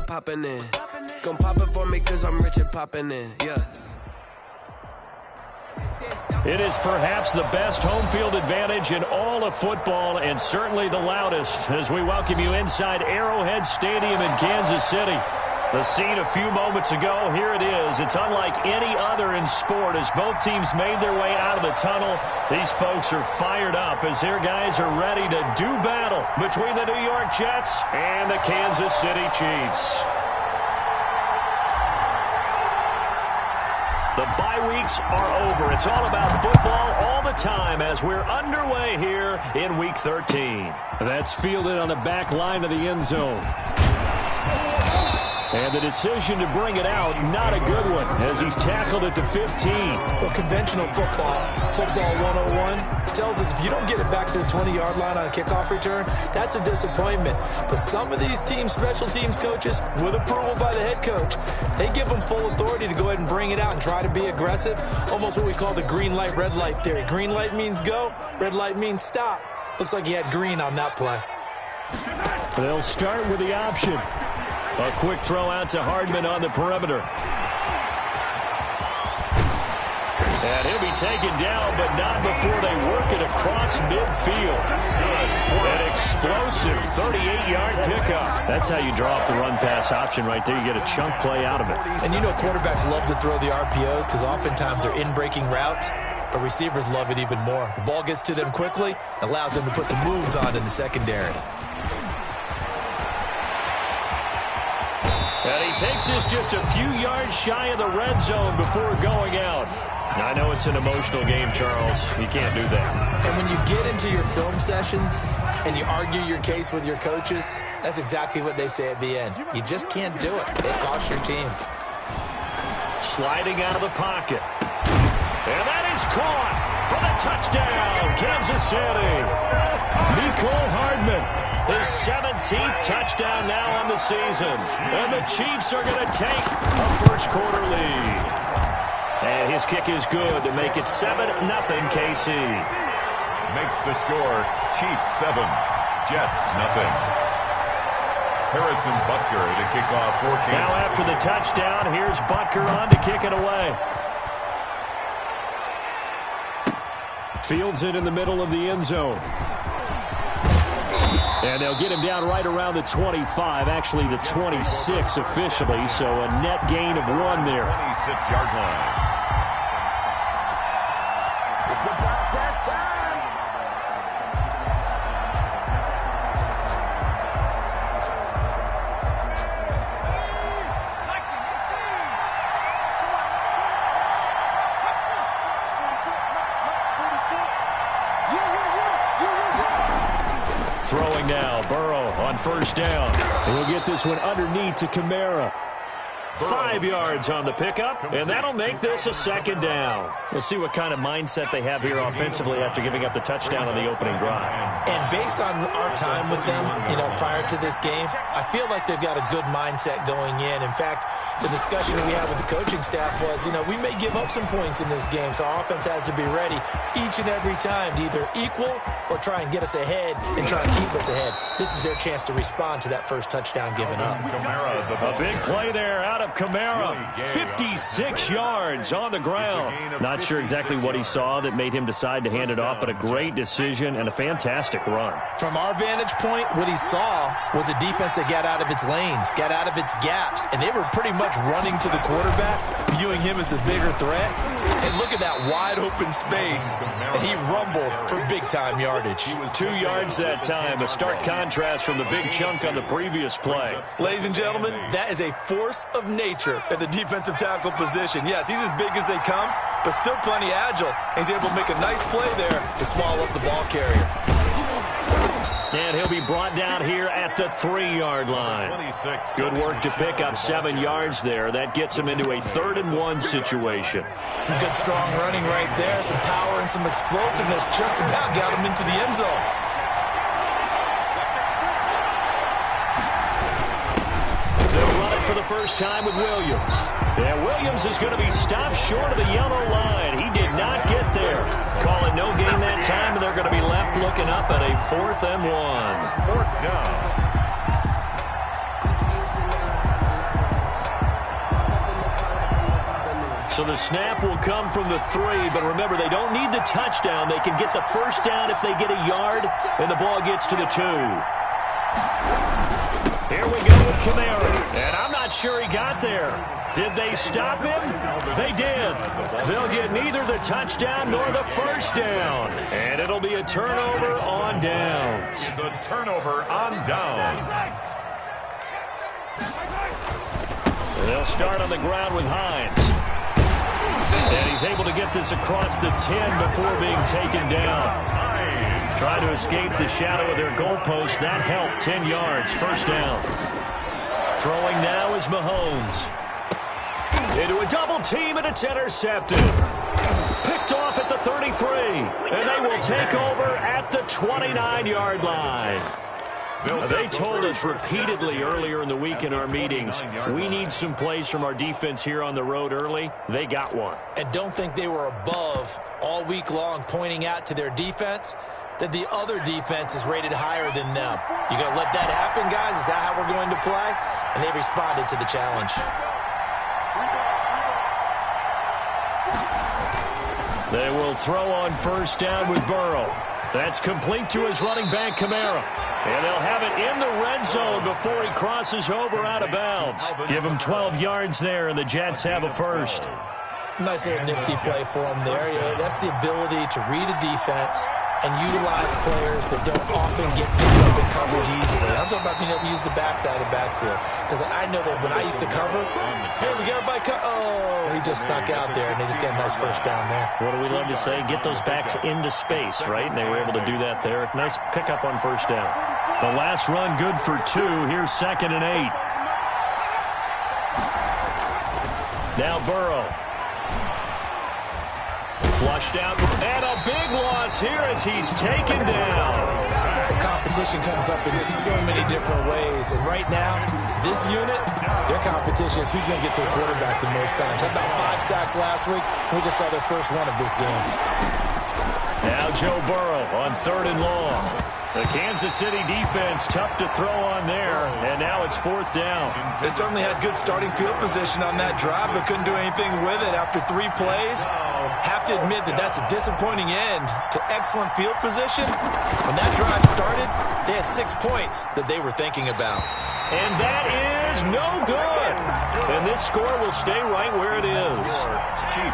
popping in. Gon' pop it for me cause I'm rich and popping in, yeah. It is perhaps the best home field advantage in all of football and certainly the loudest as we welcome you inside Arrowhead Stadium in Kansas City. The scene a few moments ago, here it is. It's unlike any other in sport as both teams made their way out of the tunnel. These folks are fired up as their guys are ready to do battle between the New York Jets and the Kansas City Chiefs. The bye weeks are over. It's all about football all the time as we're underway here in Week 13. That's fielded on the back line of the end zone. And the decision to bring it out, not a good one, as he's tackled at the 15. Well, conventional football 101, tells us if you don't get it back to the 20-yard line on a kickoff return, that's a disappointment. But some of these special teams coaches, with approval by the head coach, they give them full authority to go ahead and bring it out and try to be aggressive, almost what we call the green light, red light theory. Green light means go, red light means stop. Looks like he had green on that play. They'll start with the option. A quick throw out to Hardman on the perimeter. And he'll be taken down, but not before they work it across midfield. An explosive 38-yard pickup. That's how you draw up the run-pass option right there. You get a chunk play out of it. And you know quarterbacks love to throw the RPOs because oftentimes they're in-breaking routes, but receivers love it even more. The ball gets to them quickly, allows them to put some moves on in the secondary. And he takes this just a few yards shy of the red zone before going out. I know it's an emotional game, Charles. You can't do that. And when you get into your film sessions and you argue your case with your coaches, that's exactly what they say at the end. You just can't do it. It costs your team. Sliding out of the pocket. And that is caught for the touchdown, Kansas City. Nicole Hardman. His 17th touchdown now on the season. And the Chiefs are going to take a first-quarter lead. And his kick is good to make it 7-0 KC. Makes the score Chiefs 7, Jets 0. Harrison Butker to kick off for Kansas. Now after the touchdown, here's Butker on to kick it away. Fields it in the middle of the end zone. And they'll get him down right around the 25, actually the 26 officially, so a net gain of 1 there. 26-yard line. It's about that time. Throwing now, Burrow on first down. We'll get this one underneath to Kamara. 5 yards on the pickup, and that'll make this a second down. We'll see what kind of mindset they have here offensively after giving up the touchdown on the opening drive. And based on our time with them, prior to this game, I feel like they've got a good mindset going in. In fact, the discussion that we had with the coaching staff was, we may give up some points in this game, so our offense has to be ready each and every time to either equal or try and get us ahead and try and keep us ahead. This is their chance to respond to that first touchdown given up. A big play there out of Kamara. 56 yards on the ground. Not sure exactly what he saw that made him decide to hand it off, but a great decision and a fantastic run. From our vantage point, what he saw was a defense that got out of its lanes, got out of its gaps, and they were pretty much running to the quarterback, viewing him as the bigger threat. And look at that wide open space, and he rumbled for big-time yardage. 2 yards that time, a stark contrast from the big chunk on the previous play. Ladies and gentlemen, that is a force of nature at the defensive tackle position. Yes, he's as big as they come, but still plenty agile. He's able to make a nice play there to swallow up the ball carrier. And he'll be brought down here at the 3-yard line. 26. Good work to pick up 7 yards there. That gets him into a 3rd-and-1 situation. Some good, strong running right there. Some power and some explosiveness just about got him into the end zone. They'll run it for the first time with Williams. And Williams is going to be stopped short of the yellow line. He did not get there. Call it no gain that time, and they're going to be left looking up at a 4th and 1. 4th down. So the snap will come from the 3, but remember, they don't need the touchdown. They can get the first down if they get a yard, and the ball gets to the 2. Here we go with Kamara, and I'm not sure he got there. Did they stop him? They did. They'll get neither the touchdown nor the first down, and it'll be a turnover on downs. It's a turnover on downs. They'll start on the ground with Hines. And he's able to get this across the 10 before being taken down. Trying to escape the shadow of their goalpost. That helped. 10 yards. First down. Throwing now is Mahomes. Into a double team, and it's intercepted. Picked off at the 33. And they will take over at the 29-yard line. They told us repeatedly earlier in the week in our meetings, we need some plays from our defense here on the road early. They got one. And don't think they were above all week long pointing out to their defense that the other defense is rated higher than them. You going to let that happen, guys? Is that how we're going to play? And they responded to the challenge. They will throw on first down with Burrow. That's complete to his running back, Kamara. And they'll have it in the red zone before he crosses over out of bounds. Give him 12 yards there, and the Jets have a first. Nice little nifty play for him there. Yeah, that's the ability to read a defense and utilize players that don't often get picked up in coverage easily. I'm talking about being able to use the backside of the backfield. Because I know that when I used to cover, hey, we got by he just snuck out there, and they just got a nice first down there. What do we love to say? Get those backs into space, right? And they were able to do that there. Nice pickup on first down. The last run good for 2. Here's 2nd and 8. Now Burrow. Flushed out, and a big loss here as he's taken down. The competition comes up in so many different ways, and right now, this unit, their competition is who's going to get to the quarterback the most times. Had about 5 sacks last week. We just saw their first one of this game. Now Joe Burrow on 3rd and long. The Kansas City defense tough to throw on there, and now it's 4th down. They certainly had good starting field position on that drive, but couldn't do anything with it after 3 plays. Have to admit that that's a disappointing end to excellent field position. When that drive started, they had 6 points that they were thinking about. And that is no good. And this score will stay right where it is.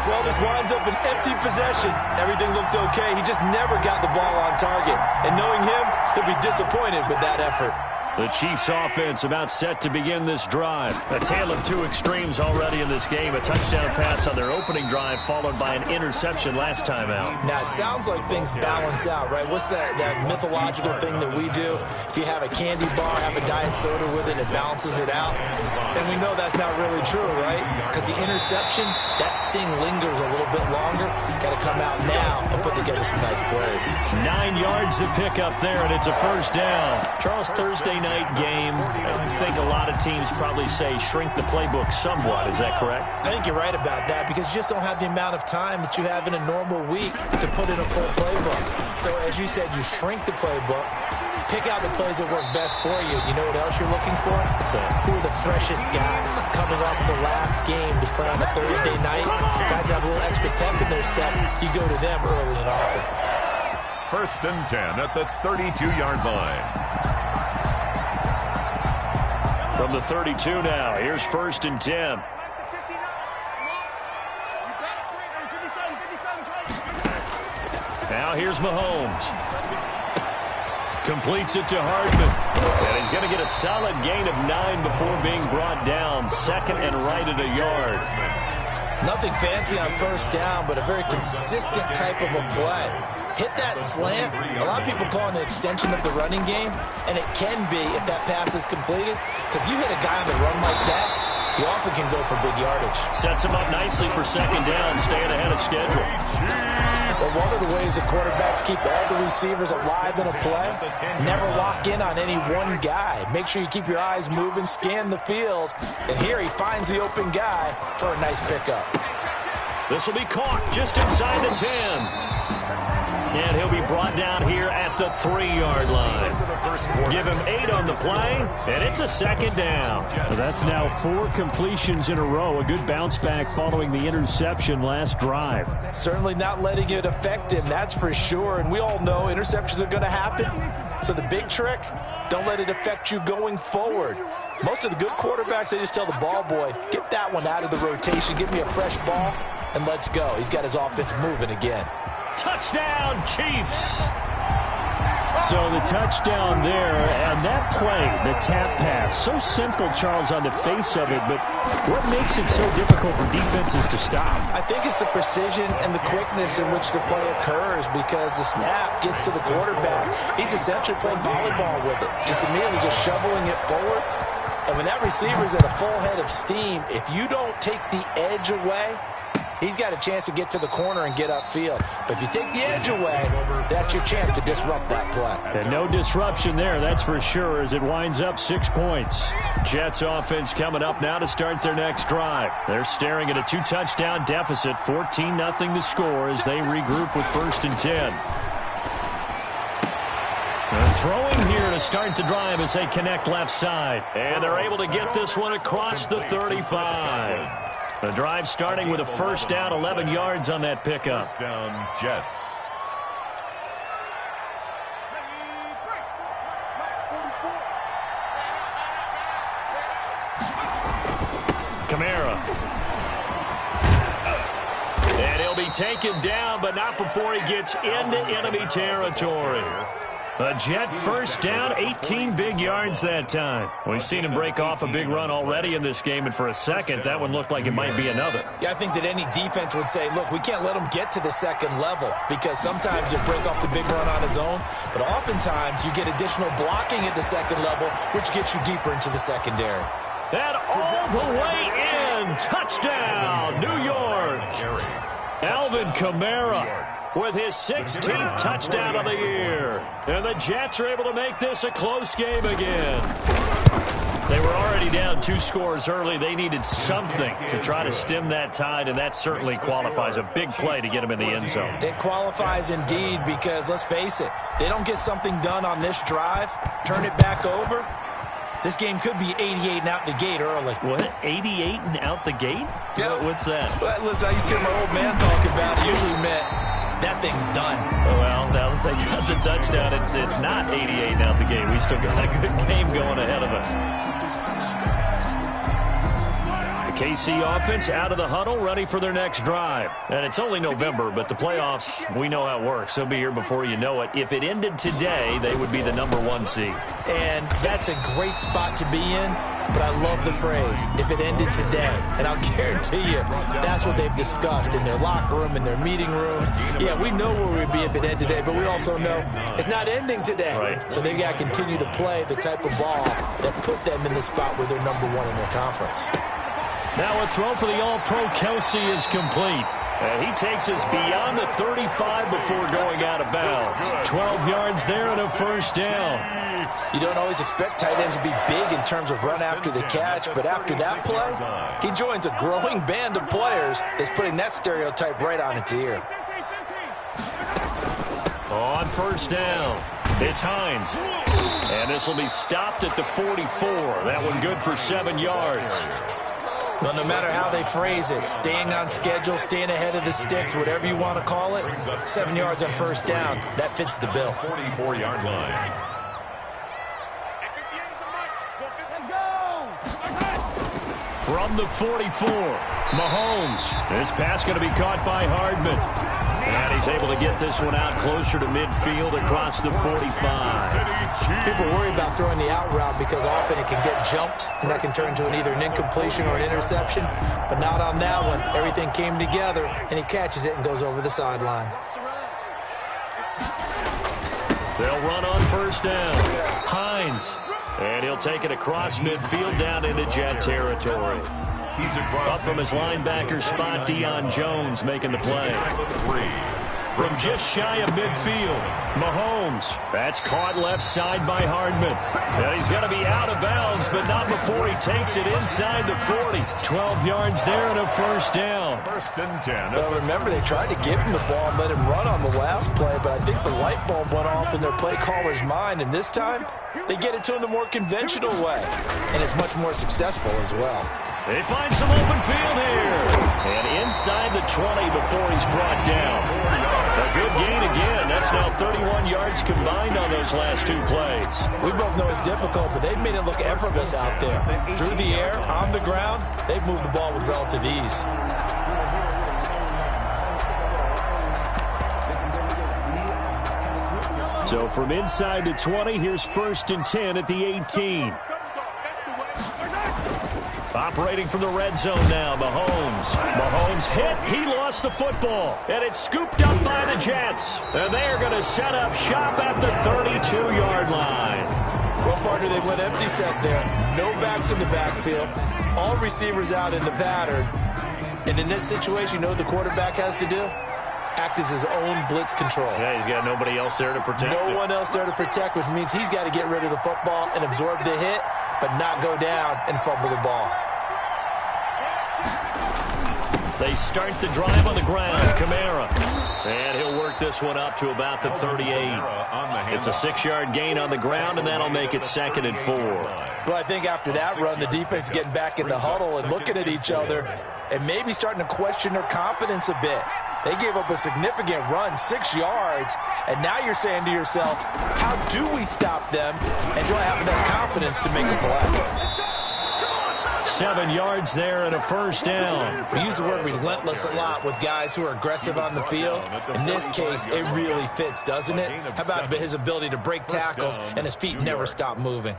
Well, this winds up an empty possession. Everything looked okay. He just never got the ball on target. And knowing him, he'll be disappointed with that effort. The Chiefs offense about set to begin this drive. A tale of 2 extremes already in this game. A touchdown pass on their opening drive followed by an interception last time out. Now, it sounds like things balance out, right? What's that mythological thing that we do? If you have a candy bar, have a diet soda with it, it balances it out. And we know that's not really true, right? Because the interception, that sting lingers a little bit longer. Got to come out now and put together some nice plays. 9 yards to pick up there, and it's a first down. Charles, Thursday night game, I think a lot of teams probably say shrink the playbook somewhat. Is that correct? I think you're right about that because you just don't have the amount of time that you have in a normal week to put in a full playbook. So as you said, you shrink the playbook, pick out the plays that work best for you. You know what else you're looking for? Who are the freshest guys coming off the last game to play on a Thursday night? Guys have a little extra pep in their step. You go to them early and often. 1st and 10 at the 32-yard line. From the 32 now, here's 1st and 10. Now here's Mahomes. Completes it to Hardman. And he's going to get a solid gain of 9 before being brought down. 2nd and right at a yard. Nothing fancy on first down, but a very consistent type of a play. Hit that slant. A lot of people call it an extension of the running game, and it can be if that pass is completed. Because you hit a guy on the run like that, he often can go for big yardage. Sets him up nicely for 2nd down, staying ahead of schedule. But one of the ways that quarterbacks keep all the receivers alive in a play, never lock in on any one guy. Make sure you keep your eyes moving, scan the field. And here he finds the open guy for a nice pickup. This will be caught just inside the 10. And he'll be brought down here at the 3-yard line. Give him 8 on the play, and it's a second down. That's now 4 completions in a row. A good bounce back following the interception last drive. Certainly not letting it affect him, that's for sure. And we all know interceptions are going to happen. So the big trick, don't let it affect you going forward. Most of the good quarterbacks, they just tell the ball boy, get that one out of the rotation, give me a fresh ball, and let's go. He's got his offense moving again. Touchdown, Chiefs! So the touchdown there, and that play, the tap pass, so simple, Charles, on the face of it, but what makes it so difficult for defenses to stop? I think it's the precision and the quickness in which the play occurs, because the snap gets to the quarterback. He's essentially playing volleyball with it, just immediately just shoveling it forward. And when that receiver's at a full head of steam, if you don't take the edge away, he's got a chance to get to the corner and get upfield. But if you take the edge away, that's your chance to disrupt that play. And no disruption there, that's for sure, as it winds up 6 points. Jets offense coming up now to start their next drive. They're staring at a 2-touchdown deficit, 14-0 the score as they regroup with 1st and 10. They're throwing here to start the drive as they connect left side. And they're able to get this one across the 35. The drive starting with a 1st down, 11 yards on that pickup. 1st down, Jets. Kamara. And he'll be taken down, but not before he gets into enemy territory. A Jet 1st down, 18 big yards that time. We've seen him break off a big run already in this game, and for a second, that one looked like it might be another. Yeah, I think that any defense would say, look, we can't let him get to the second level, because sometimes he'll break off the big run on his own, but oftentimes you get additional blocking at the second level, which gets you deeper into the secondary. And all the way in, touchdown, New York. Alvin Kamara with his 16th touchdown of the year. And the Jets are able to make this a close game again. They were already down 2 scores early. They needed something to try to stem that tide, and that certainly qualifies. A big play to get them in the end zone. It qualifies indeed, because let's face it, they don't get something done on this drive, turn it back over, this game could be 88 and out the gate early. What? 88 and out the gate? Yeah. What's that? Well, listen, I used to hear my old man talk about it. Usually meant that thing's done. Well, now that they got the touchdown, it's not 88 and out the gate. We still got a good game going ahead of us. KC offense out of the huddle, ready for their next drive. And it's only November, but the playoffs, we know how it works. They'll be here before you know it. If it ended today, they would be the #1 seed. And that's a great spot to be in, but I love the phrase, if it ended today. And I'll guarantee you, that's what they've discussed in their locker room, in their meeting rooms. Yeah, we know where we'd be if it ended today, but we also know it's not ending today. Right. So they've got to continue to play the type of ball that put them in the spot where they're #1 in their conference. Now a throw for the All-Pro Kelsey is complete. And he takes us beyond the 35 before going out of bounds. 12 yards there and a 1st down. You don't always expect tight ends to be big in terms of run after the catch, but after that play, he joins a growing band of players that's putting that stereotype right on its ear. On 1st down, it's Hines. And this will be stopped at the 44. That one good for 7 yards. Well, no matter how they phrase it, staying on schedule, staying ahead of the sticks, whatever you want to call it, 7 yards on 1st down, that fits the bill. 44-yard line. From the 44, Mahomes. This pass going to be caught by Hardman. And he's able to get this one out closer to midfield across the 45. People worry about throwing the out route because often it can get jumped, and that can turn into either an incompletion or an interception. But not on that one. Everything came together, and he catches it and goes over the sideline. They'll run on 1st down. Hines. And he'll take it across midfield down into Jet territory. Up from his linebacker spot, Deion Jones making the play. from just shy of midfield. Mahomes. That's caught left side by Hardman. And he's going to be out of bounds, but not before he takes it inside the 40. 12 yards there and a first down. First and 10. Well, remember, they tried to give him the ball and let him run on the last play, but I think the light bulb went off in their play caller's mind, and this time they get it to him the more conventional way, and it's much more successful as well. They find some open field here. And inside the 20 before he's brought down. A good gain again. That's now 31 yards combined on those last two plays. We both know it's difficult, but they've made it look effortless out there. Through the air, on the ground, they've moved the ball with relative ease. So from inside the 20, here's first and 10 at the 18. Operating from the red zone now, Mahomes. Mahomes hit. He lost the football. And it's scooped up by the Jets. And they're going to set up shop at the 32-yard line. Well, partner, they went empty set there. No backs in the backfield. All receivers out in the pattern. And in this situation, you know what the quarterback has to do? Act as his own blitz control. Yeah, he's got nobody else there to protect. No one else there to protect, which means he's got to get rid of the football and absorb the hit, but not go down and fumble the ball. They start the drive on the ground. Kamara. And he'll work this one up to about the 38. It's a 6-yard gain on the ground, and that'll make it 2nd and 4. Well, I think after that run, the defense is getting back in the huddle and looking at each other and maybe starting to question their confidence a bit. They gave up a significant run, 6 yards, and now you're saying to yourself, how do we stop them, and do I have enough confidence to make a play? 7 yards there and a first down. We use the word relentless a lot with guys who are aggressive on the field. In this case, it really fits, doesn't it? How about his ability to break tackles and his feet never stop moving?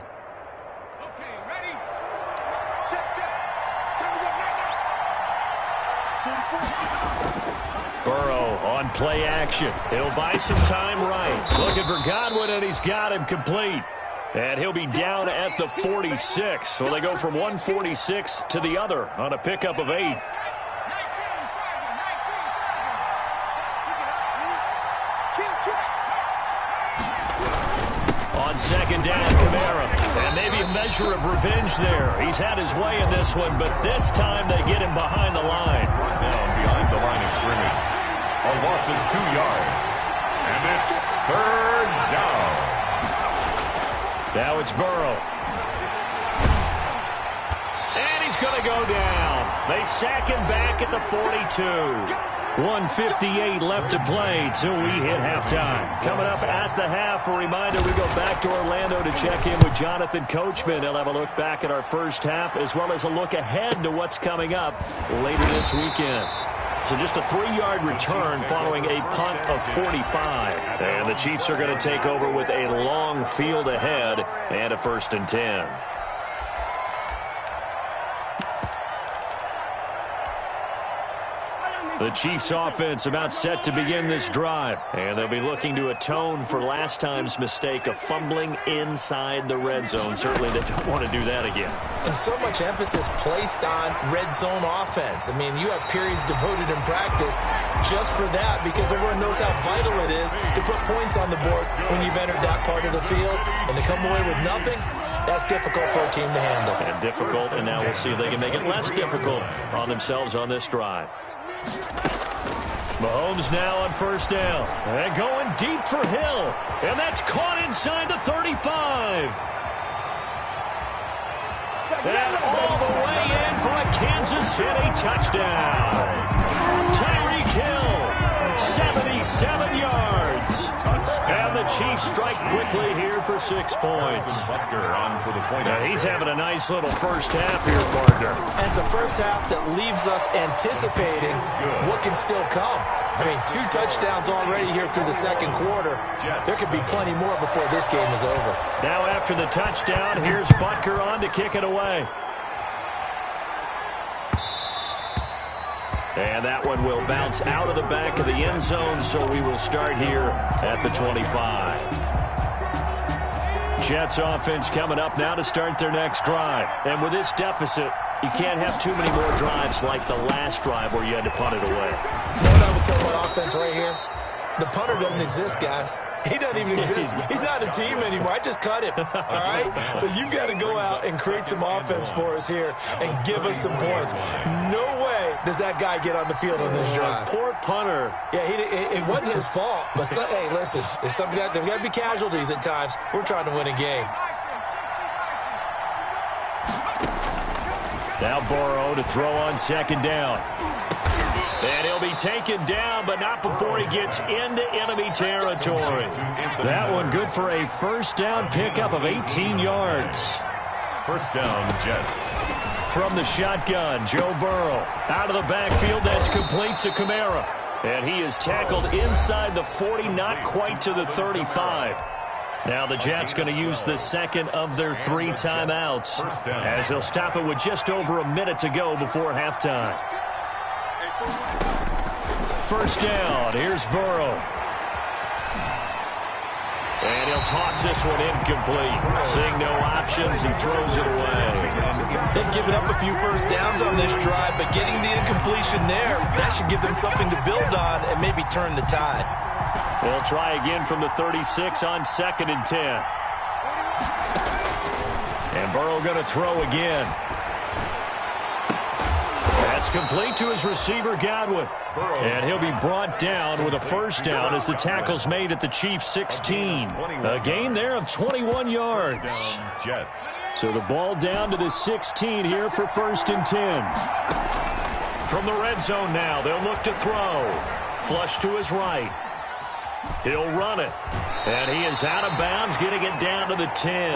Burrow on play action. He'll buy some time right. Looking for Godwin, and he's got him complete. And he'll be down at the 46. So they go from 146 to the other on a pickup of 8. On second down, Kamara. And maybe a measure of revenge there. He's had his way in this one, but this time they get him behind the line. Down behind the line of scrimmage. A loss of 2 yards. And it's 3rd down. Now it's Burrow. And he's going to go down. They sack him back at the 42. 1:58 left to play till we hit halftime. Coming up at the half, a reminder, we go back to Orlando to check in with Jonathan Coachman. He'll have a look back at our first half as well as a look ahead to what's coming up later this weekend. So just a 3-yard return following a punt of 45. And the Chiefs are going to take over with a long field ahead and a 1st and 10. The Chiefs offense about set to begin this drive. And they'll be looking to atone for last time's mistake of fumbling inside the red zone. Certainly they don't want to do that again. And so much emphasis placed on red zone offense. I mean, you have periods devoted in practice just for that because everyone knows how vital it is to put points on the board when you've entered that part of the field. And to come away with nothing, that's difficult for a team to handle. And difficult, and now we'll see if they can make it less difficult on themselves on this drive. Mahomes now on first down. And going deep for Hill. And that's caught inside the 35. And all the way in for a Kansas City touchdown. Tyreek Hill, 77 yards. And the Chiefs strike quickly here for 6 points. He's having a nice little first half here, partner. And it's a first half that leaves us anticipating what can still come. I mean, 2 touchdowns already here through the second quarter. There could be plenty more before this game is over. Now after the touchdown, here's Butker on to kick it away. And that one will bounce out of the back of the end zone, so we will start here at the 25. Jets offense coming up now to start their next drive. And with this deficit, you can't have too many more drives like the last drive where you had to punt it away. You know what I would tell my offense right here? The punter doesn't exist, guys. He doesn't even exist. He's not a team anymore. I just cut him, all right? So you've got to go out and create some offense for us here and give us some points. No way does that guy get on the field on this drive. Poor punter. Yeah, it wasn't his fault. But, hey, listen, there's got to be casualties at times. We're trying to win a game. Now Burrow to throw on second down. And he'll be taken down, but not before he gets into enemy territory. That one good for a first down pickup of 18 yards. First down, Jets. From the shotgun, Joe Burrow. Out of the backfield, that's complete to Kamara. And he is tackled inside the 40, not quite to the 35. Now the Jets going to use the second of their 3 timeouts as they'll stop it with just over a minute to go before halftime. First down, here's Burrow. And he'll toss this one incomplete. Seeing no options, he throws it away. They've given up a few first downs on this drive, but getting the incompletion there, that should give them something to build on and maybe turn the tide. They'll try again from the 36 on 2nd and 10. And Burrow going to throw again. That's complete to his receiver, Godwin. And he'll be brought down with a first down as the tackle's made at the Chiefs' 16. A gain there of 21 yards. So the ball down to the 16 here for 1st and 10. From the red zone now, they'll look to throw. Flush to his right. He'll run it. And he is out of bounds, getting it down to the 10.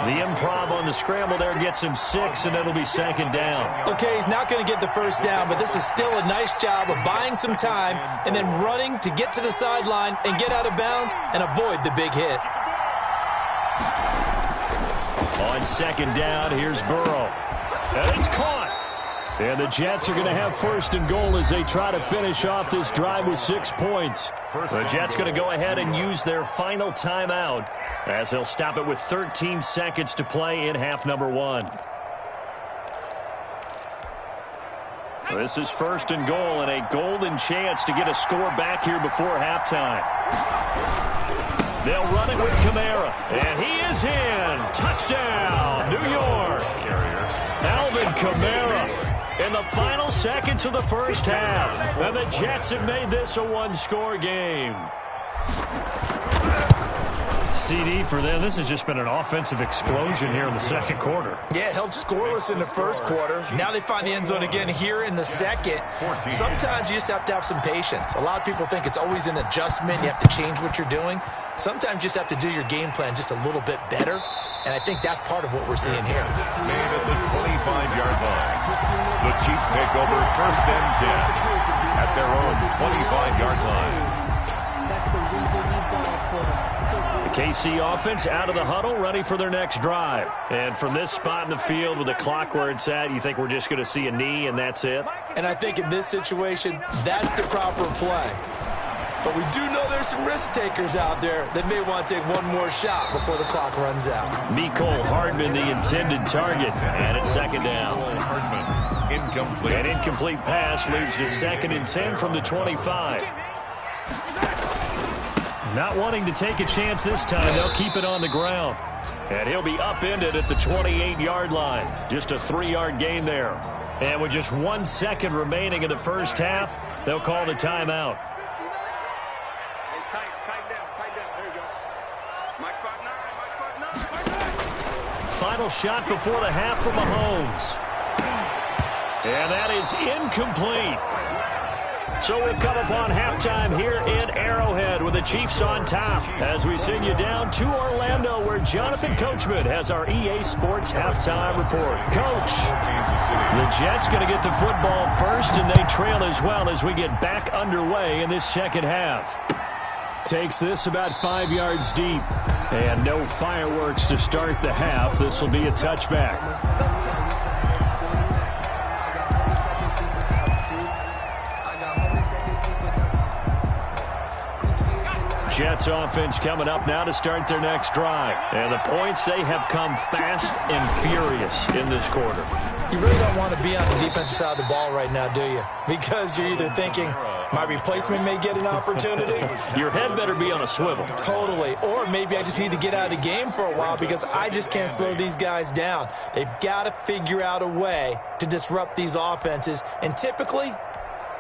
The improv on the scramble there gets him 6, and it'll be 2nd down. Okay, he's not going to get the first down, but this is still a nice job of buying some time and then running to get to the sideline and get out of bounds and avoid the big hit. On 2nd down, here's Burrow. And it's caught. And the Jets are going to have 1st and goal as they try to finish off this drive with 6 points. The Jets going to go ahead and use their final timeout as they'll stop it with 13 seconds to play in half number 1. This is 1st and goal and a golden chance to get a score back here before halftime. They'll run it with Kamara, and he is in. Touchdown, New York. Alvin Kamara. In the final seconds of the first half, and the Jets have made this a one-score game. CD for them. This has just been an offensive explosion here in the second quarter. Yeah, held scoreless in the first quarter. Now they find the end zone again here in the second. Sometimes you just have to have some patience. A lot of people think it's always an adjustment. You have to change what you're doing. Sometimes you just have to do your game plan just a little bit better. And I think that's part of what we're seeing here. Made at the 25-yard line. The Chiefs take over 1st and 10 at their own 25-yard line. The KC offense out of the huddle, ready for their next drive. And from this spot in the field with the clock where it's at, you think we're just going to see a knee and that's it? And I think in this situation, that's the proper play. But we do know there's some risk takers out there that may want to take one more shot before the clock runs out. Mecole Hardman, the intended target, and it's 2nd down. Hardman, incomplete. An incomplete pass leads to 2nd and 10 from the 25. Not wanting to take a chance this time, they'll keep it on the ground. And he'll be upended at the 28-yard line. Just a 3-yard gain there. And with just 1 second remaining in the first half, they'll call the timeout. Final shot before the half from Mahomes. And that is incomplete. So we've come upon halftime here in Arrowhead with the Chiefs on top as we send you down to Orlando where Jonathan Coachman has our EA Sports halftime report. Coach, the Jets going to get the football first and they trail as well as we get back underway in this second half. Takes this about 5 yards deep. And no fireworks to start the half. This will be a touchback. Jets offense coming up now to start their next drive. And the points, they have come fast and furious in this quarter. You really don't want to be on the defensive side of the ball right now, do you? Because you're either thinking, My replacement may get an opportunity. Your head better be on a swivel. Totally. Or maybe I just need to get out of the game for a while because I just can't slow these guys down. They've got to figure out a way to disrupt these offenses. And typically,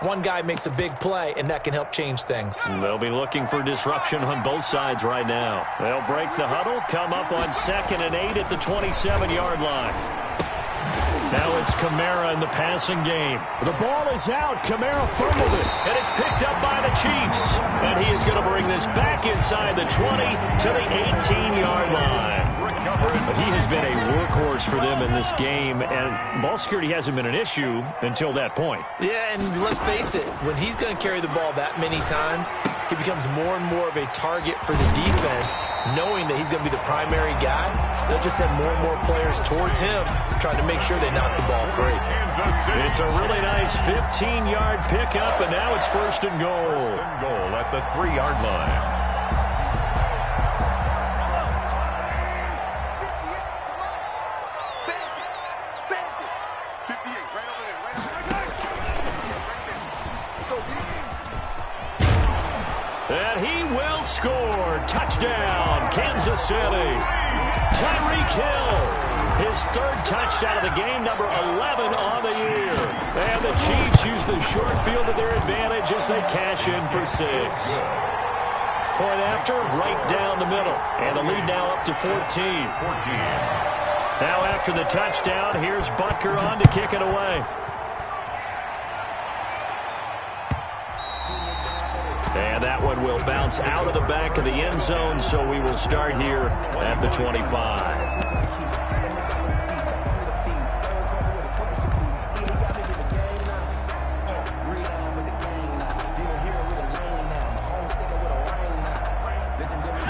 one guy makes a big play, and that can help change things. They'll be looking for disruption on both sides right now. They'll break the huddle, come up on 2nd and 8 at the 27-yard line. Now it's Kamara in the passing game. The ball is out. Kamara fumbled it. And it's picked up by the Chiefs. And he is going to bring this back inside the 20 to the 18-yard line. But he has been a workhorse for them in this game, and ball security hasn't been an issue until that point. Yeah, and let's face it, when he's going to carry the ball that many times, he becomes more and more of a target for the defense, knowing that he's going to be the primary guy. They'll just send more and more players towards him, trying to make sure they knock the ball free. It's a really nice 15-yard pickup, and now it's 1st and goal. 1st and goal at the 3-yard line. And he will score. Touchdown, Kansas City. Tyreek Hill, his 3rd touchdown of the game, number 11 on the year. And the Chiefs use the short field to their advantage as they cash in for 6. Point after, right down the middle. And the lead now up to 14. Now after the touchdown, here's Butker on to kick it away. And that one will bounce out of the back of the end zone, so we will start here at the 25.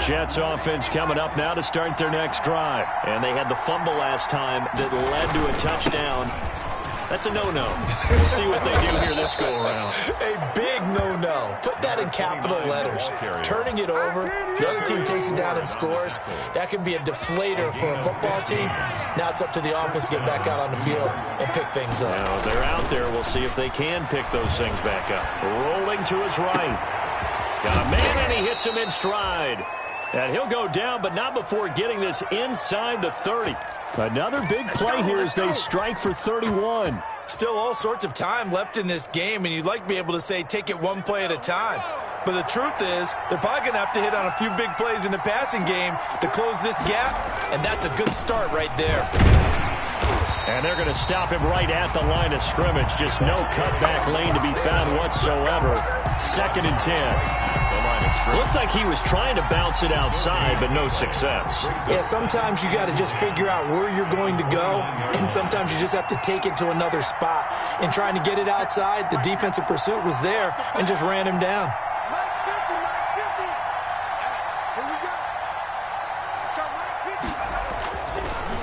Jets offense coming up now to start their next drive. And they had the fumble last time that led to a touchdown. That's a no-no. We'll see what they do here this go-around. A big no-no. Put that in capital letters. Turning it over, the other team takes it down and scores. That can be a deflator for a football team. Now it's up to the offense to get back out on the field and pick things up. Now they're out there. We'll see if they can pick those things back up. Rolling to his right. Got a man, and he hits him in stride. And he'll go down, but not before getting this inside the 30. Another big play here as they strike for 31. Still all sorts of time left in this game, and you'd like to be able to say take it one play at a time. But the truth is, they're probably going to have to hit on a few big plays in the passing game to close this gap, and that's a good start right there. And they're going to stop him right at the line of scrimmage. Just no cutback lane to be found whatsoever. 2nd and 10. Looked like he was trying to bounce it outside, but no success. Yeah, sometimes you got to just figure out where you're going to go, and sometimes you just have to take it to another spot. In trying to get it outside, the defensive pursuit was there and just ran him down.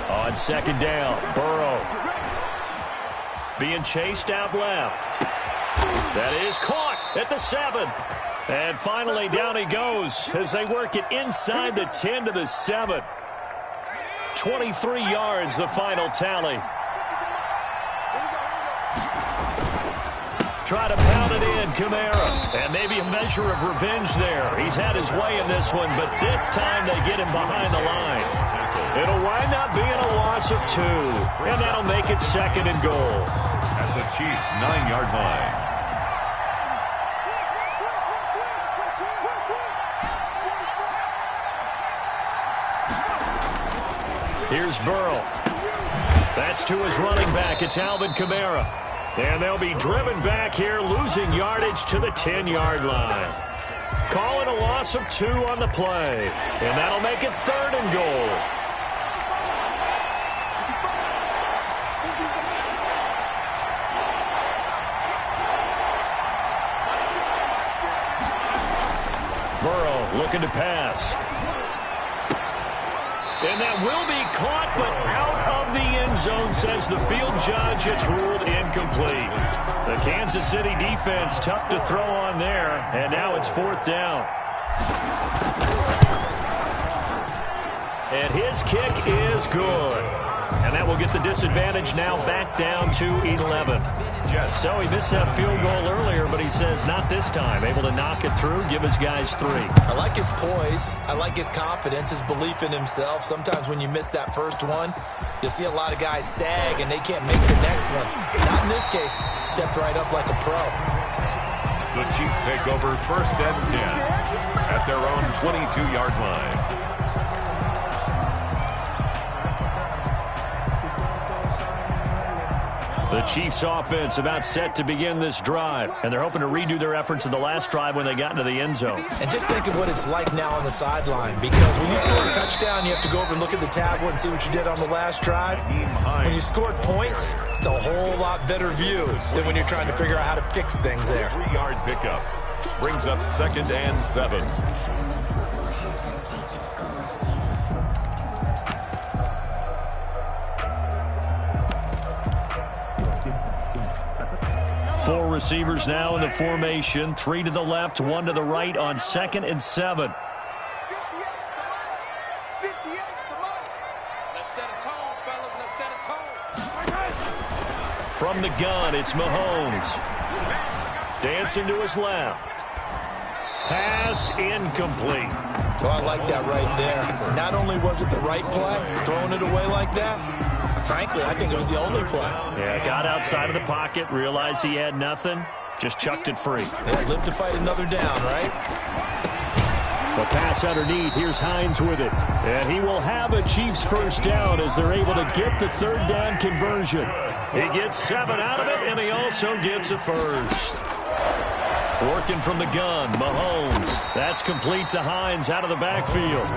On 2nd down, Burrow being chased out left. That is caught at the 7. And finally, down he goes as they work it inside the 10 to the 7. 23 yards, the final tally. Try to pound it in, Kamara. And maybe a measure of revenge there. He's had his way in this one, but this time they get him behind the line. It'll wind up being a loss of 2. And that'll make it 2nd and goal. At the Chiefs' 9-yard line. Here's Burrow. That's to his running back. It's Alvin Kamara. And they'll be driven back here, losing yardage to the 10-yard line. Calling a loss of 2 on the play. And that'll make it 3rd and goal. Burrow looking to pass. And that will be caught, but out of the end zone, says the field judge. It's ruled incomplete. The Kansas City defense tough to throw on there, and now it's 4th down. And his kick is good. And that will get the disadvantage now back down to 11. So he missed that field goal earlier, but he says not this time. Able to knock it through, give his guys 3. I like his poise. I like his confidence, his belief in himself. Sometimes when you miss that first one, you'll see a lot of guys sag and they can't make the next one. Not in this case. Stepped right up like a pro. The Chiefs take over 1st and 10 at their own 22-yard line. The Chiefs offense about set to begin this drive, and they're hoping to redo their efforts in the last drive when they got into the end zone. And just think of what it's like now on the sideline, because when you score a touchdown, you have to go over and look at the tablet and see what you did on the last drive. When you scored points, it's a whole lot better view than when you're trying to figure out how to fix things there. 3-yard pickup brings up 2nd and 7. Four receivers now in the formation. 3 to the left, 1 to the right on 2nd and 7. From the gun, it's Mahomes. Dancing to his left. Pass incomplete. Oh, I like that right there. Not only was it the right play, throwing it away like that, frankly, I think it was the only play. Yeah, got outside of the pocket, realized he had nothing, just chucked it free. Yeah, live to fight another down, right? The pass underneath. Here's Hines with it. And he will have a Chiefs first down as they're able to get the 3rd down conversion. He gets 7 out of it, and he also gets a first. Working from the gun, Mahomes. That's complete to Hines out of the backfield.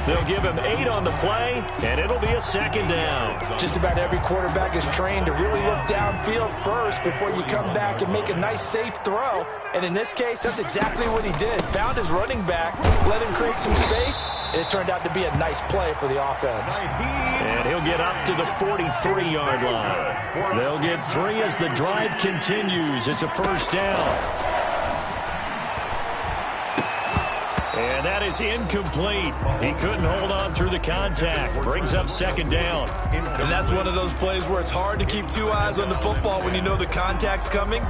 They'll give him 8 on the play, and it'll be a 2nd down. Just about every quarterback is trained to really look downfield first before you come back and make a nice, safe throw. And in this case, that's exactly what he did. Found his running back, let him create some space, and it turned out to be a nice play for the offense. And he'll get up to the 43-yard line. They'll get 3 as the drive continues. It's a first down. And that is incomplete. He couldn't hold on through the contact. Brings up 2nd down. And that's one of those plays where it's hard to keep 2 eyes on the football when you know the contact's coming,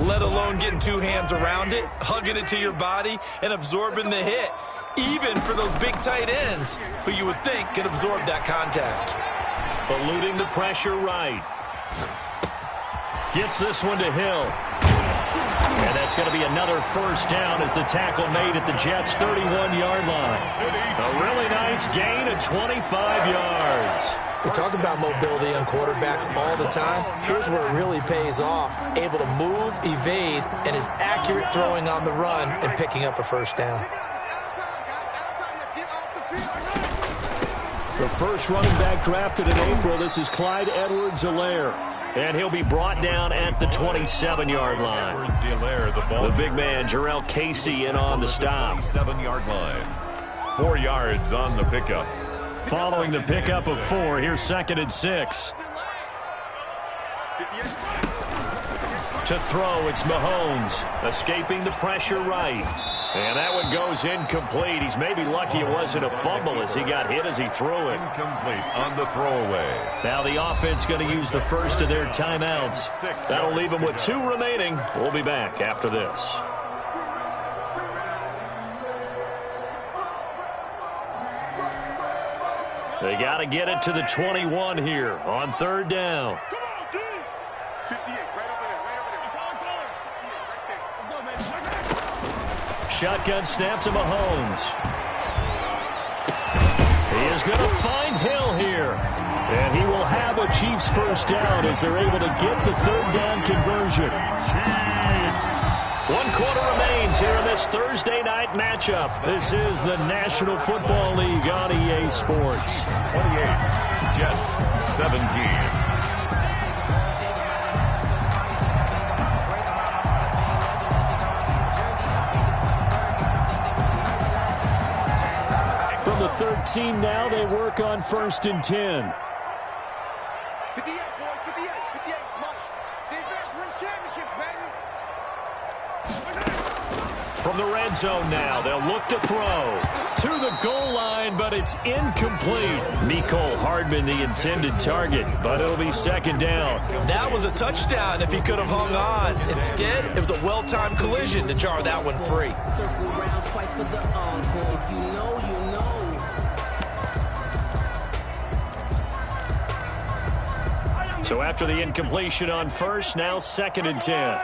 let alone getting 2 hands around it, hugging it to your body, and absorbing the hit, even for those big tight ends who you would think can absorb that contact. Eluding the pressure right. Gets this one to Hill. And that's going to be another first down as the tackle made at the Jets' 31-yard line. A really nice gain of 25 yards. We talk about mobility on quarterbacks all the time. Here's where it really pays off. Able to move, evade, and is accurate throwing on the run and picking up a first down. The first running back drafted in April, this is Clyde Edwards-Helaire. And he'll be brought down at the 27-yard line. The big man, Jarrell Casey, in on the stop. 7-yard line. 4 yards on the pickup. Following the pickup of 4, here's 2nd and 6. To throw, it's Mahomes. Escaping the pressure right. And that one goes incomplete. He's maybe lucky it wasn't a fumble as he got hit as he threw it. Incomplete on the throwaway. Now the offense going to use the first of their timeouts. That'll leave them with 2 remaining. We'll be back after this. They got to get it to the 21 here on 3rd down. Shotgun snap to Mahomes. He is going to find Hill here. And he will have a Chiefs first down as they're able to get the 3rd down conversion. Chiefs. 1 quarter remains here in this Thursday night matchup. This is the National Football League on EA Sports. 28, Jets 17. From the 13 now, they work on 1st and 10. 58, boys, 58, 58, come on. Defense wins championships, baby. from the red zone now. They'll look to throw to the goal line, but it's incomplete. Mecole Hardman, the intended target, but it'll be second down. That was a touchdown if he could have hung on. Instead, it was a well-timed collision to jar that one free. Circle around twice for the encore. If you know, you know. So after the incompletion on first, now 2nd and 10.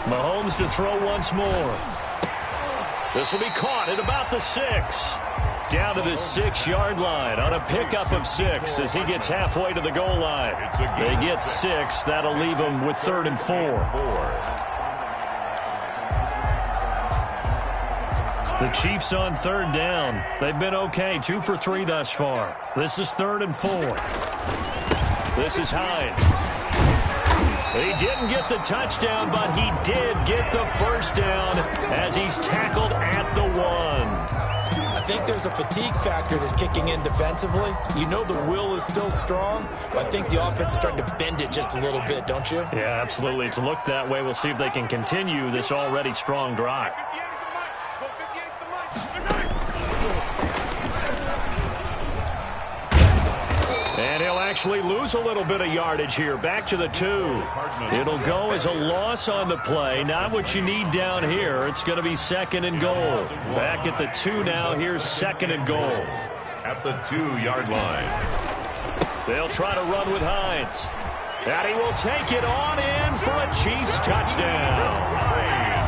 Mahomes to throw once more. This will be caught at about the 6. Down to the 6-yard line on a pickup of 6 as he gets halfway to the goal line. They get 6. That'll leave them with 3rd and 4. The Chiefs on 3rd down. They've been okay, 2 for 3 thus far. This is 3rd and 4. This is Hines. He didn't get the touchdown, but he did get the first down as he's tackled at the 1. I think there's a fatigue factor that's kicking in defensively. You know the will is still strong, but I think the offense is starting to bend it just a little bit, don't you? Yeah, absolutely. It's looked that way. We'll see if they can continue this already strong drive. And he'll actually lose a little bit of yardage here. Back to the 2. It'll go as a loss on the play. Not what you need down here. It's going to be 2nd and goal. Back at the 2 now. Here's 2nd and goal. At the 2-yard line. They'll try to run with Hines. And he will take it on in for a Chiefs touchdown.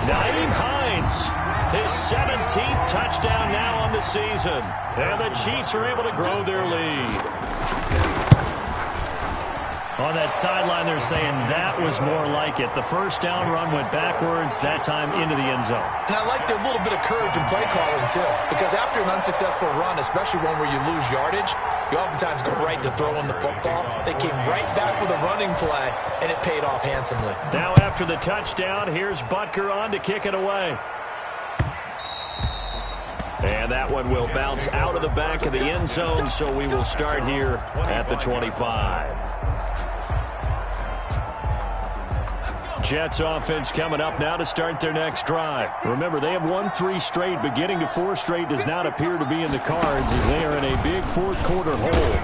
Nyheim Hines, his 17th touchdown now on the season. And the Chiefs are able to grow their lead. On that sideline, they're saying that was more like it. The first down run went backwards, that time into the end zone. And I like their little bit of courage in play calling, too. Because after an unsuccessful run, especially one where you lose yardage, you oftentimes go right to throwing the football. They came right back with a running play, and it paid off handsomely. Now after the touchdown, here's Butker on to kick it away. And that one will bounce out of the back of the end zone, so we will start here at the 25. Jets offense coming up now to start their next drive. Remember, they have won 3 straight, but getting to 4 straight does not appear to be in the cards as they are in a big fourth-quarter hole.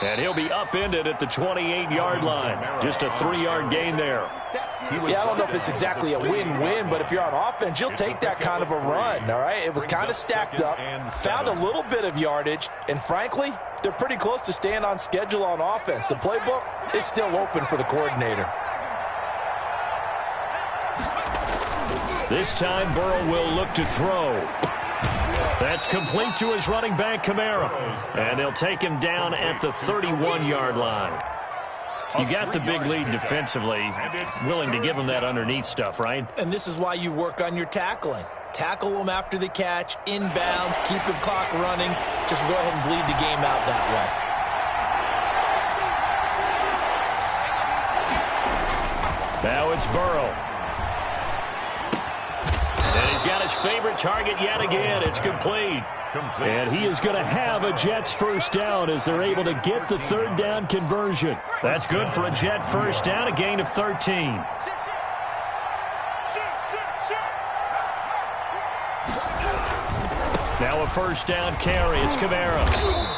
And he'll be upended at the 28-yard line. Just a 3-yard gain there. Yeah, I don't know if it's exactly a win-win, but if you're on offense, you'll take that kind of a run, all right? It was kind of stacked up, found a little bit of yardage, and frankly, they're pretty close to staying on schedule on offense. The playbook is still open for the coordinator. This time, Burrow will look to throw. That's complete to his running back, Kamara. And they'll take him down at the 31-yard line. You got the big lead defensively. Willing to give him that underneath stuff, right? And this is why you work on your tackling. Tackle them after the catch, inbounds, keep the clock running. Just go ahead and bleed the game out that way. Now it's Burrow. And he's got his favorite target yet again. It's complete. And he is going to have a Jets first down as they're able to get the 3rd down conversion. That's good for a Jet first down, a gain of 13. Now a first down carry. It's Kamara.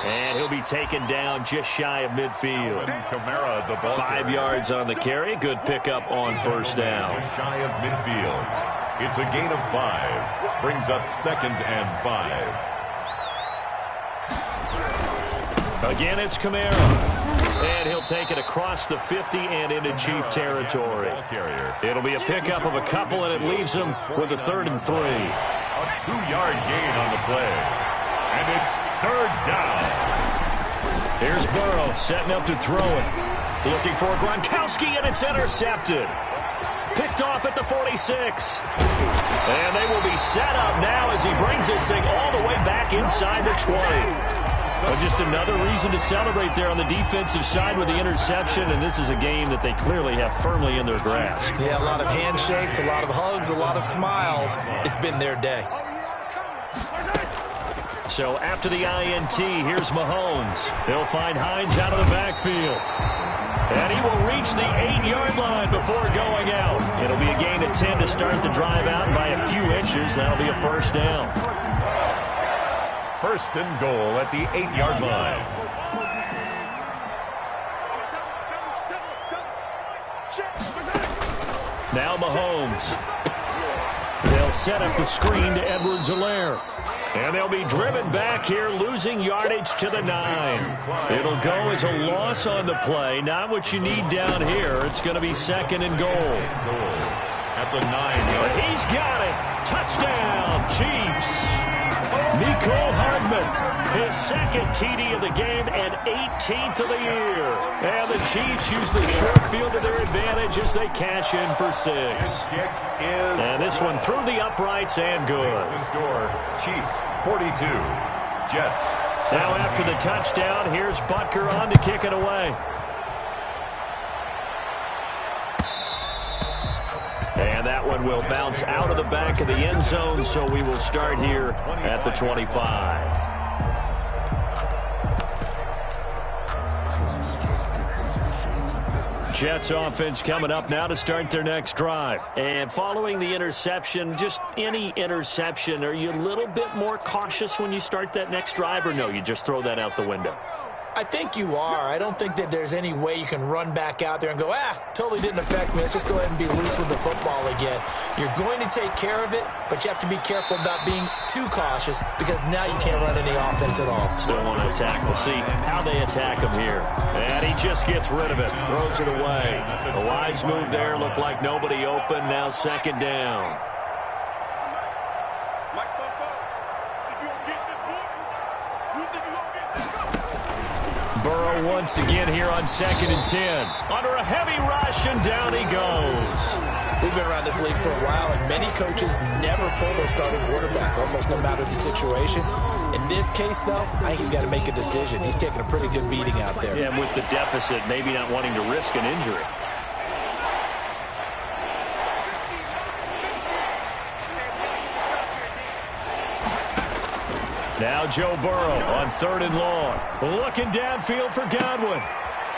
And he'll be taken down just shy of midfield. Kamara, the ball 5 yards on the carry. Good pickup on first down. Just shy of midfield. It's a gain of 5. Brings up 2nd and 5. Again, it's Kamara. And he'll take it across the 50 and into Chief territory. It'll be a pickup of a couple, and it leaves him with a 3rd and 3. A 2-yard gain on the play. And it's 3rd down. Here's Burrow setting up to throw it. Looking for Gronkowski, and it's intercepted. Picked off at the 46. And they will be set up now as he brings this thing all the way back inside the 20. Well, just another reason to celebrate there on the defensive side with the interception, and this is a game that they clearly have firmly in their grasp. Yeah, a lot of handshakes, a lot of hugs, a lot of smiles. It's been their day. So after the INT, here's Mahomes. They'll find Hines out of the backfield. And he will reach the 8-yard line before going out. It'll be a gain of 10 to start the drive out, and by a few inches, that'll be a first down. First and goal at the 8-yard line. Now Mahomes. They'll set up the screen to Edwards-Helaire. And they'll be driven back here, losing yardage to the 9. It'll go as a loss on the play. Not what you need down here. It's going to be second and goal. At the 9-yard line. He's got it. Touchdown, Chiefs. Mecole Hardman, his second TD of the game and 18th of the year. And the Chiefs use the short field to their advantage as they cash in for 6. And this one through the uprights and good. Score, Chiefs 42, Jets 7. Now after the touchdown, here's Butker on to kick it away. And that one will bounce out of the back of the end zone, so we will start here at the 25. Jets offense coming up now to start their next drive. And following the interception, just any interception, are you a little bit more cautious when you start that next drive, or no, you just throw that out the window? I think you are. I don't think that there's any way you can run back out there and go, totally didn't affect me. Let's just go ahead and be loose with the football again. You're going to take care of it, but you have to be careful about being too cautious because now you can't run any offense at all. Still want to attack. We'll see how they attack him here. And he just gets rid of it, throws it away. A wise move there. Looked like nobody open. Now second down. Burrow once again here on second and 10. Under a heavy rush, and down he goes. We've been around this league for a while, and many coaches never pull their starting quarterback, almost no matter the situation. In this case, though, I think he's got to make a decision. He's taking a pretty good beating out there. Yeah, and with the deficit, maybe not wanting to risk an injury. Now Joe Burrow on third and long. Looking downfield for Godwin.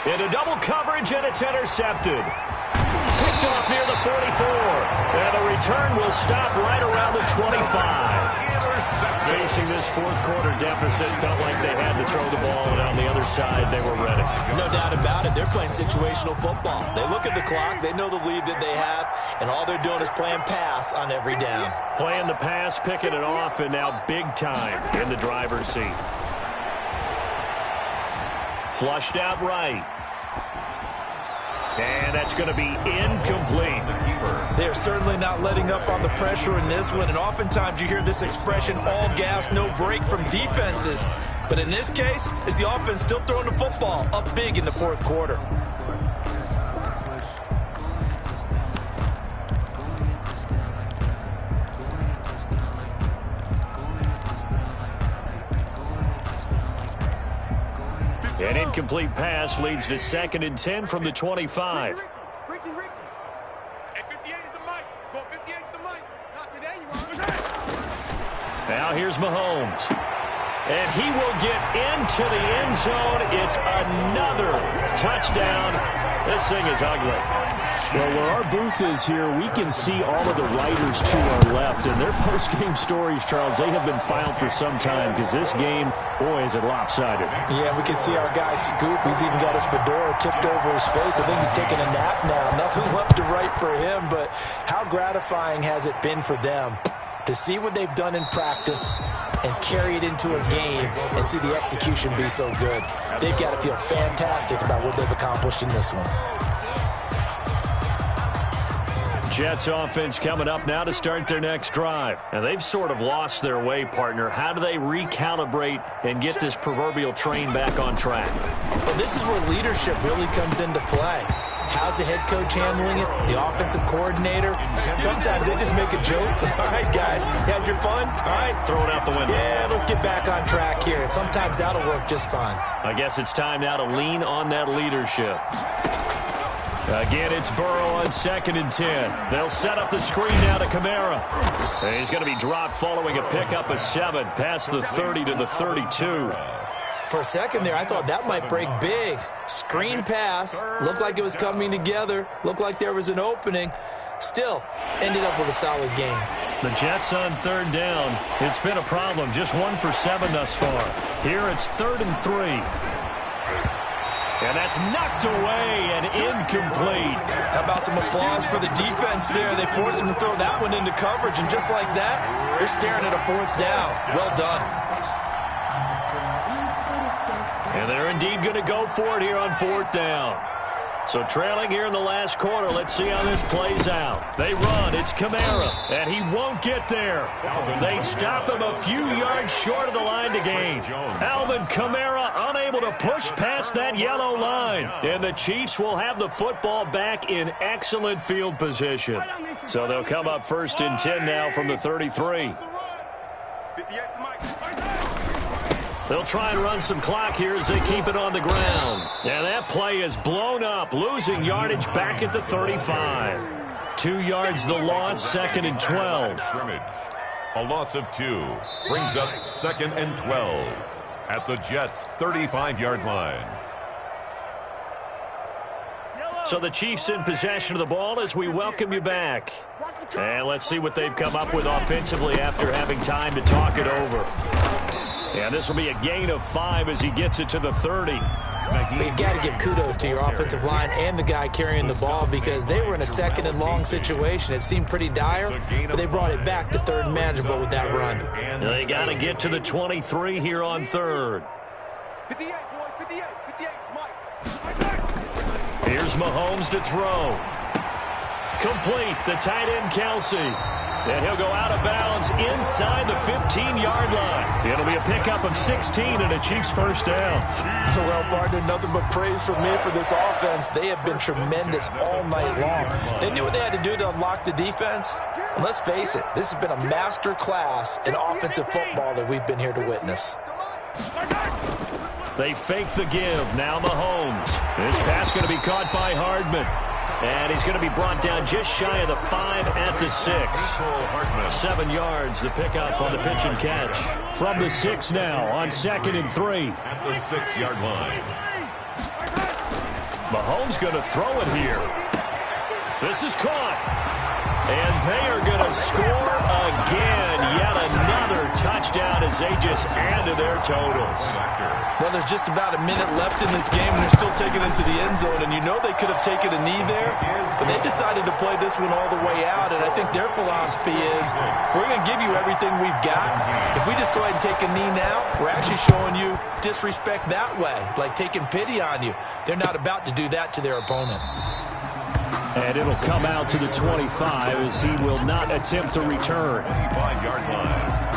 Into double coverage, and it's intercepted. Picked off near the 44. And the return will stop right around the 25. Facing this fourth quarter deficit, felt like they had to throw the ball, and on the other side, they were ready. No doubt about it. They're playing situational football. They look at the clock, they know the lead that they have, and all they're doing is playing pass on every down. Playing the pass, picking it off, and now big time in the driver's seat. Flushed out right. And that's going to be incomplete. They're certainly not letting up on the pressure in this one, and oftentimes you hear this expression, all gas, no break from defenses. But in this case, it's the offense still throwing the football up big in the fourth quarter. An incomplete pass leads to second and 10 from the 25. Ricky. Hey, 58 is the mic. Go 58 is the mic. Not today, you are. Now here's Mahomes. And he will get into the end zone. It's another touchdown. This thing is ugly. Well, where our booth is here, we can see all of the writers to our left. And their post-game stories, Charles, they have been filed for some time because this game, boy, is it lopsided. Yeah, we can see our guy Scoop. He's even got his fedora tipped over his face. I think he's taking a nap now. Nothing left to write for him, but how gratifying has it been for them to see what they've done in practice and carry it into a game and see the execution be so good. They've got to feel fantastic about what they've accomplished in this one. Jets offense coming up now to start their next drive. And they've sort of lost their way, partner. How do they recalibrate and get this proverbial train back on track? Well, this is where leadership really comes into play. How's the head coach handling it? The offensive coordinator? Sometimes they just make a joke. All right, guys, you had your fun? All right. Throw it out the window. Yeah, let's get back on track here. And sometimes that'll work just fine. I guess it's time now to lean on that leadership. Again, it's Burrow on second and 10. They'll set up the screen now to Kamara. And he's going to be dropped following a pickup of 7 past the 30 to the 32. For a second there, I thought that might break big. Screen pass. Looked like it was coming together. Looked like there was an opening. Still, ended up with a solid game. The Jets on third down. It's been a problem. Just 1 for 7 thus far. Here it's 3rd and 3. And that's knocked away and incomplete. How about some applause for the defense there? They forced him to throw that one into coverage, and just like that, they're staring at a 4th down. Well done. And they're indeed going to go for it here on 4th down. So trailing here in the last quarter, let's see how this plays out. They run, it's Kamara, and he won't get there. They stop him a few yards short of the line to gain. Alvin Kamara unable to push past that yellow line. And the Chiefs will have the football back in excellent field position. So they'll come up 1st and 10 now from the 33. They'll try and run some clock here as they keep it on the ground. And that play is blown up, losing yardage back at the 35. 2 yards the loss, 2nd and 12. A loss of 2 brings up 2nd and 12 at the Jets' 35-yard line. So the Chiefs in possession of the ball as we welcome you back. And let's see what they've come up with offensively after having time to talk it over. And this will be a gain of 5 as he gets it to the 30. But you got to give kudos to your offensive line and the guy carrying the ball, because they were in a 2nd and long situation. It seemed pretty dire, but they brought it back to 3rd and manageable with that run. They got to get to the 23 here on 3rd. 58, boys, 58, 58, Here's Mahomes to throw. Complete, the tight end Kelsey. And he'll go out of bounds inside the 15-yard line. It'll be a pickup of 16 and a Chiefs 1st down. Well, partner, nothing but praise from me for this offense. They have been tremendous all night long. They knew what they had to do to unlock the defense. And let's face it, this has been a master class in offensive football that we've been here to witness. They fake the give. Now Mahomes. This pass going to be caught by Hardman. And he's going to be brought down just shy of the 5 at the 6. 7 yards, the pickup on the pitch and catch. From the 6 now on 2nd and 3. At the 6-yard line. Mahomes going to throw it here. This is caught. And they are going to score again. Yet another touchdown as they just add to their totals. Well, there's just about a minute left in this game, and they're still taking it into the end zone. And you know they could have taken a knee there, but they decided to play this one all the way out. And I think their philosophy is, we're going to give you everything we've got. If we just go ahead and take a knee now, we're actually showing you disrespect that way, like taking pity on you. They're not about to do that to their opponent. And it'll come out to the 25 as he will not attempt to return. 25-yard line.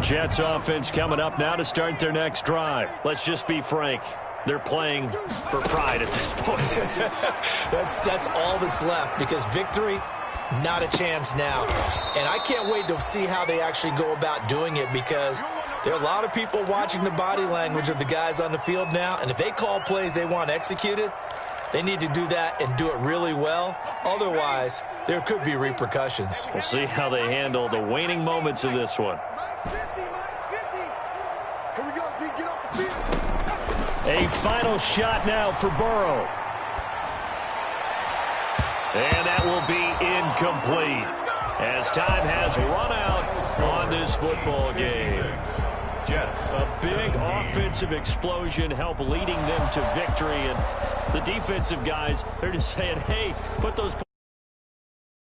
Jets offense coming up now to start their next drive. Let's just be frank. They're playing for pride at this point. That's all that's left, because victory, not a chance now. And I can't wait to see how they actually go about doing it, because there are a lot of people watching the body language of the guys on the field now, and if they call plays they want executed, they need to do that and do it really well. Otherwise, there could be repercussions. We'll see how they handle the waning moments of this one. Here we go, D, get off the field. A final shot now for Burrow. And that will be incomplete as time has run out on this football game. Jets. A big offensive explosion help leading them to victory. And the defensive guys, they're just saying, hey, put those